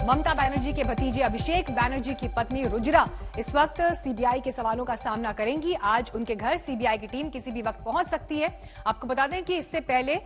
ममता बनर्जी के भतीजे अभिषेक बनर्जी की पत्नी रुजिरा इस वक्त सीबीआई के सवालों का सामना करेंगी। आज उनके घर सीबीआई की टीम किसी भी वक्त पहुंच सकती है। आपको बता दें कि इससे पहले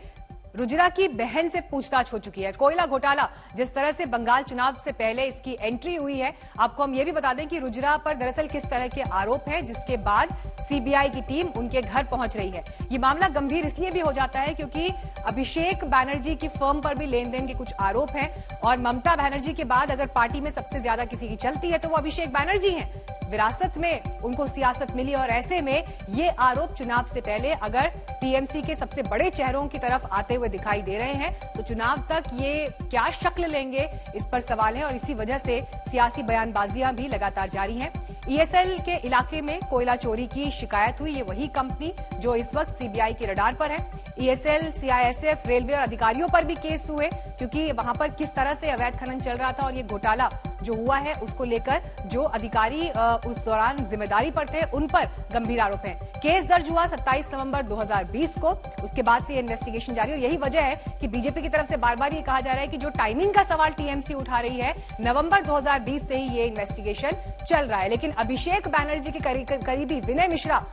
रुजिरा की बहन से पूछताछ हो चुकी है। कोयला घोटाला जिस तरह से बंगाल चुनाव से पहले इसकी एंट्री हुई है, आपको हम ये भी बता दें कि रुजिरा पर दरअसल किस तरह के आरोप हैं, जिसके बाद सीबीआई की टीम उनके घर पहुंच रही है। ये मामला गंभीर इसलिए भी हो जाता है क्योंकि अभिषेक बनर्जी की फर्म पर भी लेन देन के कुछ आरोप हैं और ममता बनर्जी के बाद अगर पार्टी में सबसे ज्यादा किसी की चलती है तो वो अभिषेक बनर्जी हैं। विरासत में उनको सियासत मिली और ऐसे में ये आरोप चुनाव से पहले अगर टीएमसी के सबसे बड़े चेहरों की तरफ आते हुए दिखाई दे रहे हैं तो चुनाव तक ये क्या शक्ल लेंगे, इस पर सवाल है और इसी वजह से सियासी बयानबाजियां भी लगातार जारी हैं। ईएसएल के इलाके में कोयला चोरी की शिकायत हुई। ये वही कंपनी जो इस वक्त सीबीआई के रडार पर है। ईएसएल, सीआईएसएफ, रेलवे और अधिकारियों पर भी केस हुए क्योंकि वहां पर किस तरह से अवैध खनन चल रहा था और ये घोटाला जो हुआ है उसको लेकर जो अधिकारी उस दौरान जिम्मेदारी पर थे उन पर गंभीर आरोप हैं। केस दर्ज हुआ 27 नवंबर 2020 को। उसके बाद से ये इन्वेस्टिगेशन जारी और यही वजह है कि बीजेपी की तरफ से बार बार ये कहा जा रहा है कि जो टाइमिंग का सवाल टीएमसी उठा रही है, नवंबर 2020 से ही ये इन्वेस्टिगेशन चल रहा है। लेकिन अभिषेक बनर्जी के करीबी विनय मिश्रा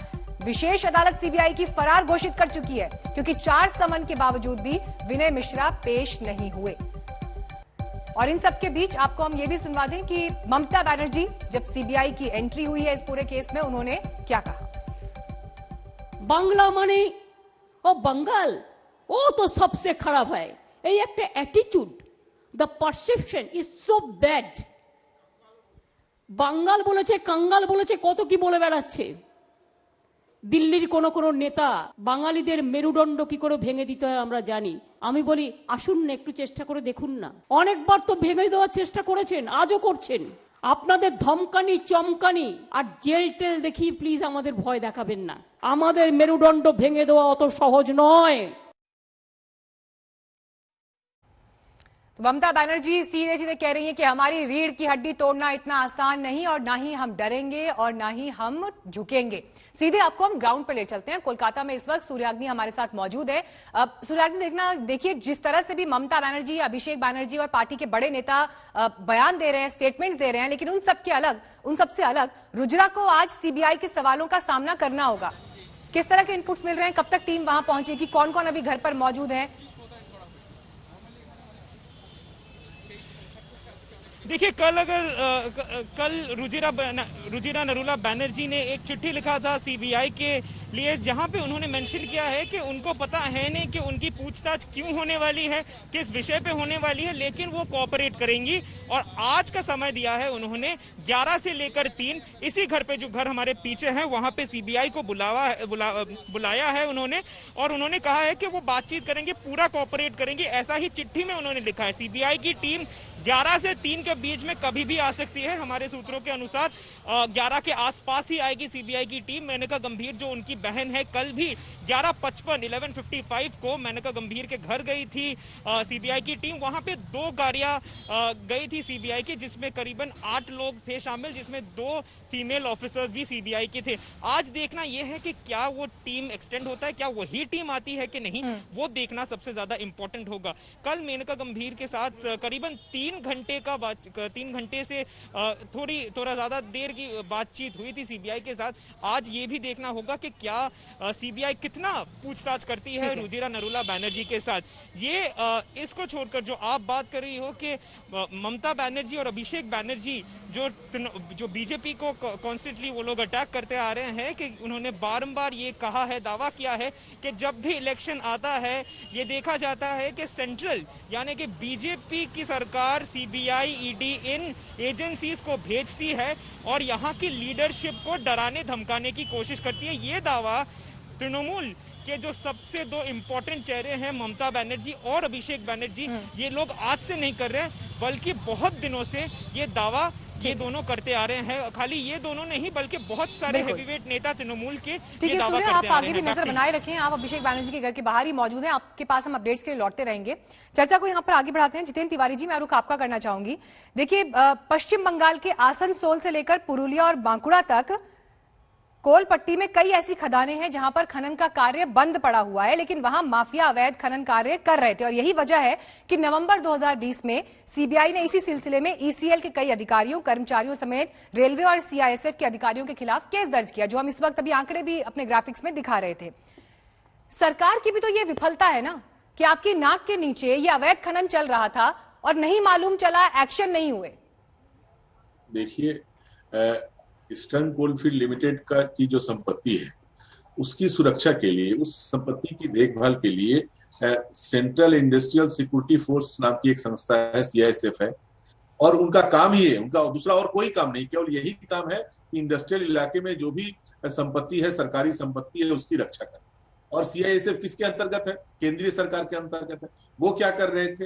विशेष अदालत सीबीआई की फरार घोषित कर चुकी है क्योंकि 4 समन के बावजूद भी विनय मिश्रा पेश नहीं हुए। और इन सबके बीच आपको हम ये भी सुनवा दें कि ममता बनर्जी जब सीबीआई की एंट्री हुई है इस पूरे केस में, उन्होंने क्या कहा। बांग्ला माने ओ बंगाल ओ तो सबसे खराब है। এই একটা attitude, the perception is so bad. বাঙ্গাল বলেছে, কাঙ্গাল বলেছে, কত কি বলে বেড়াচ্ছে। দিল্লির কোন কোন নেতা বাঙালিদের মেরুদণ্ড কি করে ভেঙে দিতে হয় আমরা জানি। আমি বলি আসুন না একটু চেষ্টা করে দেখুন না। অনেকবার তো ভেঙে দেওয়ার চেষ্টা করেছেন, আজও করছেন। আপনাদের ধমকানি চমকানি আর জেল টেল দেখি প্লিজ আমাদের ভয় দেখাবেন না। আমাদের মেরুদণ্ড ভেঙে দেওয়া অত সহজ নয়। तो ममता बनर्जी सीधे सीधे कह रही है कि हमारी रीढ़ की हड्डी तोड़ना इतना आसान नहीं और ना ही हम डरेंगे और ना ही हम झुकेंगे। सीधे आपको हम ग्राउंड पर ले चलते हैं। कोलकाता में इस वक्त सूर्याग्नि हमारे साथ मौजूद है। सूर्याग्नि देखिए जिस तरह से भी ममता बनर्जी, अभिषेक बनर्जी और पार्टी के बड़े नेता बयान दे रहे हैं, स्टेटमेंट्स दे रहे हैं, लेकिन उन सबसे अलग रुजिरा को आज सीबीआई के सवालों का सामना करना होगा। किस तरह के इनपुट्स मिल रहे हैं, कब तक टीम वहां पहुंचेगी, कौन कौन अभी घर पर मौजूद है? देखिए कल रुजिरा नरूला बनर्जी ने एक चिट्ठी लिखा था सीबीआई के लिए, जहां पे उन्होंने मेंशन किया है कि उनको पता है नहीं कि उनकी पूछताछ क्यों होने वाली है, किस विषय पे होने वाली है, लेकिन वो कोऑपरेट करेंगी। और आज का समय दिया है उन्होंने 11 से लेकर 3, इसी घर पे जो घर हमारे पीछे है वहां पे सीबीआई को बुलाया है उन्होंने, और उन्होंने कहा है कि वो बातचीत करेंगे, पूरा कोऑपरेट करेंगे। ऐसा ही चिट्ठी में उन्होंने लिखा है। सीबीआई की टीम 11 से 3 के बीच में कभी भी आ सकती है। हमारे सूत्रों के अनुसार 11 के आसपास ही आएगी सीबीआई की टीम। मेनका गंभीर जो उनकी बहन है, कल भी 11:55 को मेनका गंभीर के घर गई थी सीबीआई की टीम। वहां पे 2 गाड़ियां गई थी सीबीआई की, जिसमें करीबन 8 लोग थे शामिल, जिसमें 2 फीमेल ऑफिसर्स भी सीबीआई के थे। आज देखना यह है कि क्या वो टीम एक्सटेंड होता है, क्या वही टीम आती है कि नहीं, वो देखना सबसे ज्यादा इंपॉर्टेंट होगा। कल मेनका गंभीर के साथ करीबन 3 घंटे से थोड़ा ज्यादा देर की बातचीत हुई थी सीबीआई के साथ। आज ये भी देखना होगा कि क्या सीबीआई कितना पूछताछ करती है रुजिरा नरूला बनर्जी के साथ। ये इसको छोड़कर जो आप बात कर रही हो कि ममता बनर्जी और अभिषेक बनर्जी जो बीजेपी को कॉन्स्टेंटली वो लोग अटैक करते आ रहे हैं, कि उन्होंने बारंबार ये कहा है, दावा किया है कि जब भी इलेक्शन आता है ये देखा जाता है कि सेंट्रल यानी कि बीजेपी की सरकार सीबीआई, ईडी इन एजेंसीज को भेजती है और यहाँ की लीडरशिप को डराने धमकाने की कोशिश करती है। ये दावा तृणमूल के जो सबसे 2 इंपॉर्टेंट चेहरे हैं, ममता बनर्जी और अभिषेक बनर्जी, ये लोग आज से नहीं कर रहे हैं, बल्कि बहुत दिनों से ये दावा ये दोनों करते आ रहे हैं। खाली ये दोनों नहीं बल्कि बहुत सारे हेवीवेट नेता तृणमूल के ये दावा करते आ रहे हैं। आप आगे भी नजर बनाए रखें। आप अभिषेक बनर्जी के घर के बाहर ही मौजूद हैं, आपके पास हम अपडेट्स के लिए लौटते रहेंगे। चर्चा को यहाँ पर आगे बढ़ाते हैं। जितेंद्र तिवारी जी, मैं रुख आपका करना चाहूंगी। देखिए पश्चिम बंगाल के आसनसोल से लेकर पुरुलिया और बांकुड़ा तक कोल पट्टी में कई ऐसी खदानें हैं जहां पर खनन का कार्य बंद पड़ा हुआ है, लेकिन वहां माफिया अवैध खनन कार्य कर रहे थे और यही वजह है कि नवंबर 2020 में सीबीआई ने इसी सिलसिले में ईसीएल के कई अधिकारियों, कर्मचारियों समेत रेलवे और सीआईएसएफ के अधिकारियों के खिलाफ केस दर्ज किया, जो हम इस वक्त अभी आंकड़े भी अपने ग्राफिक्स में दिखा रहे थे। सरकार की भी तो ये विफलता है ना कि आपकी नाक के नीचे ये अवैध खनन चल रहा था और नहीं मालूम चला, एक्शन नहीं हुए। देखिए, ईस्टर्न कोलफील्ड लिमिटेड की जो संपत्ति है उसकी सुरक्षा के लिए, उस संपत्ति की देखभाल के लिए सेंट्रल इंडस्ट्रियल सिक्योरिटी फोर्स नाम की एक संस्था है, सीआईएसएफ है, और उनका काम ही है, उनका दूसरा और कोई काम नहीं, केवल यही काम है कि इंडस्ट्रियल इलाके में जो भी संपत्ति है, सरकारी संपत्ति है, उसकी रक्षा करना। और सीआईएसएफ किसके अंतर्गत है? केंद्रीय सरकार के अंतर्गत है। वो क्या कर रहे थे?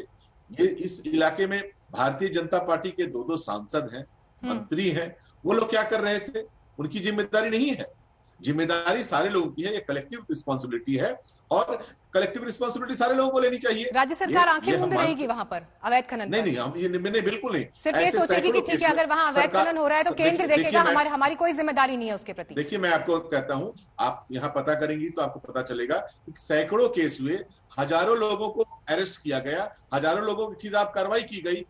ये इस इलाके में भारतीय जनता पार्टी के दो सांसद हैं, मंत्री हैं, वो लोग क्या कर रहे थे? उनकी जिम्मेदारी नहीं है, जिम्मेदारी सारे लोगों की है, ये कलेक्टिव रिस्पॉन्सिबिलिटी है और कलेक्टिव रिस्पॉन्सिबिलिटी सारे लोगों को लेनी चाहिए। राज्य सरकार आंखें मूंद रहेगी वहां पर अवैध खनन? नहीं, हम ये बिल्कुल नहीं। सिर्फ ये सोचेगी कि ठीक है, अगर वहां अवैध खनन हो रहा है तो केंद्र देखेगा, हमारी कोई जिम्मेदारी नहीं है उसके प्रति। देखिए, मैं आपको कहता हूं, आप यहाँ पता करेंगी तो आपको पता चलेगा कि सैकड़ों केस हुए, हजारों लोगों को अरेस्ट किया गया, हजारों लोगों के खिलाफ कार्रवाई की गई।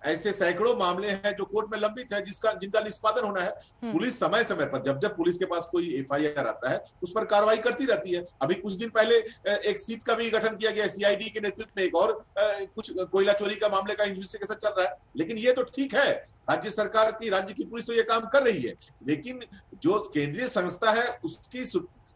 ऐसे सैकड़ों मामले हैं जो कोर्ट में लंबित है, जिनका निष्पादन होना है। पुलिस समय समय पर जब पुलिस के पास कोई एफआईआर आता है उस पर कार्रवाई करती रहती है। अभी कुछ दिन पहले एक सीट का भी गठन किया गया, सीआईडी के नेतृत्व में एक और कुछ कोयला चोरी का मामले का इन्वेस्टिगेशन चल रहा है। लेकिन ये तो ठीक है, राज्य सरकार की, राज्य की पुलिस तो ये काम कर रही है, लेकिन जो केंद्रीय संस्था है उसकी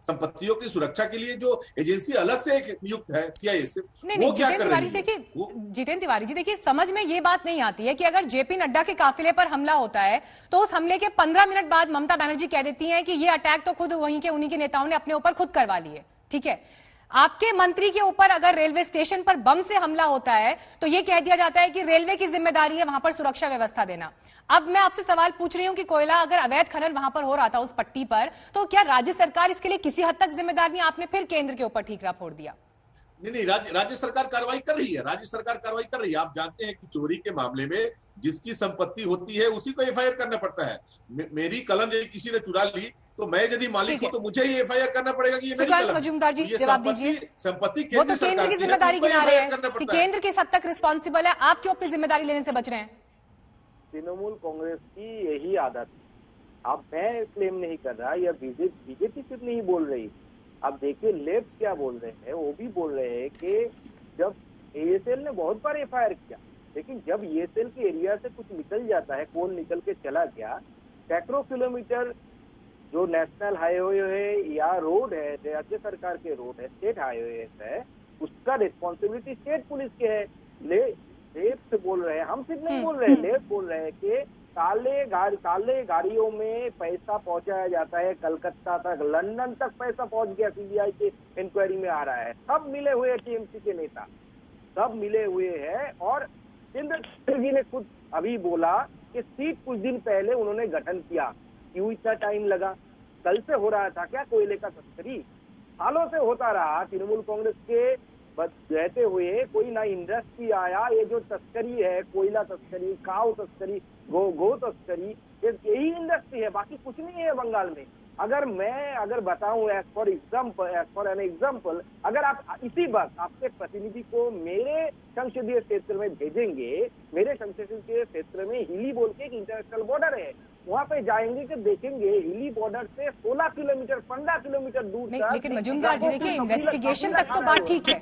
संपत्तियों की सुरक्षा के लिए जो एजेंसी अलग से एक नियुक्त है, सीआईएसएफ, वो क्या कर रही है? देखिए जितेंद्र तिवारी जी, देखिए समझ में ये बात नहीं आती है कि अगर जेपी नड्डा के काफिले पर हमला होता है तो उस हमले के 15 मिनट बाद ममता बनर्जी कह देती हैं कि ये अटैक तो खुद उन्हीं के नेताओं ने अपने ऊपर खुद करवा लिए। ठीक है, आपके मंत्री के ऊपर अगर रेलवे स्टेशन पर बम से हमला होता है तो यह कह दिया जाता है कि रेलवे की जिम्मेदारी है वहां पर सुरक्षा व्यवस्था देना। अब मैं आपसे सवाल पूछ रही हूं कि कोयला अगर अवैध खनन वहां पर हो रहा था उस पट्टी पर, तो क्या राज्य सरकार इसके लिए किसी हद तक जिम्मेदार नहीं? आपने फिर केंद्र के ऊपर ठीकरा फोड़ दिया। नहीं, राज्य सरकार कार्रवाई कर रही है, राज्य सरकार कार्रवाई कर रही है। आप जानते हैं कि चोरी के मामले में जिसकी संपत्ति होती है उसी को एफआईआर करना पड़ता है। मेरी कलम यदि किसी ने चुरा ली तो मैं यदि मालिक हूं तो मुझे ही एफआईआर करना पड़ेगा कि ये मेरी कलम। मजूमदार जी, जवाब दीजिए। संपत्ति वो तो केंद्र की जिम्मेदारी गिना रहे हैं कि केंद्र किस हद तक रिस्पॉन्सिबल है, आप क्यों अपनी जिम्मेदारी लेने से बच रहे हैं? तृणमूल कांग्रेस की यही आदत है। अब मैं क्लेम नहीं कर रहा, या बीजेपी सिर्फ नहीं बोल रही। अब देखिए लेफ्ट क्या बोल रहे हैं, वो भी बोल रहे हैं कि जब एएसएल ने बहुत बार एफआईआर किया, लेकिन जब एएसएल के एरिया से कुछ निकल जाता है, कोल निकल के चला गया, सैकड़ों किलोमीटर जो नेशनल हाईवे है या रोड है, राज्य सरकार के रोड है, स्टेट हाईवे है, उसका रिस्पॉन्सिबिलिटी स्टेट पुलिस के है। लेफ्ट बोल रहे हैं, हम सिर्फ नहीं बोल रहे हैं, लेफ्ट बोल रहे हैं कि काले गाड़ियों में पैसा पहुंचाया जाता है, कलकत्ता तक, लंदन तक पैसा पहुंच गया। सीबीआई के इंक्वायरी में आ रहा है, सब मिले हुए हैं, टीएमसी के नेता सब मिले हुए हैं। और इंद्र जी ने खुद अभी बोला कि सीट कुछ दिन पहले उन्होंने गठन किया, क्यों इतना टाइम लगा? कल से हो रहा था क्या कोयले का तस्करी? सालों से होता रहा। तृणमूल कांग्रेस के रहते हुए कोई ना इंडस्ट्री आया। ये जो तस्करी है, कोयला तस्करी, काऊ तस्करी, गो तस्करी, यही इंडस्ट्री है, बाकी कुछ नहीं है बंगाल में। अगर बताऊं एज फॉर एन एग्जाम्पल, अगर आप इसी वक्त आपके प्रतिनिधि को मेरे संसदीय क्षेत्र में भेजेंगे, मेरे संसदीय क्षेत्र में हिली बोल के एक इंटरनेशनल बॉर्डर है, वहां पे जाएंगे कि देखेंगे हिली बॉर्डर से 16 किलोमीटर 15 किलोमीटर दूर। लेकिन मजूमदार जी देखिए, इन्वेस्टिगेशन तक तो बात ठीक है,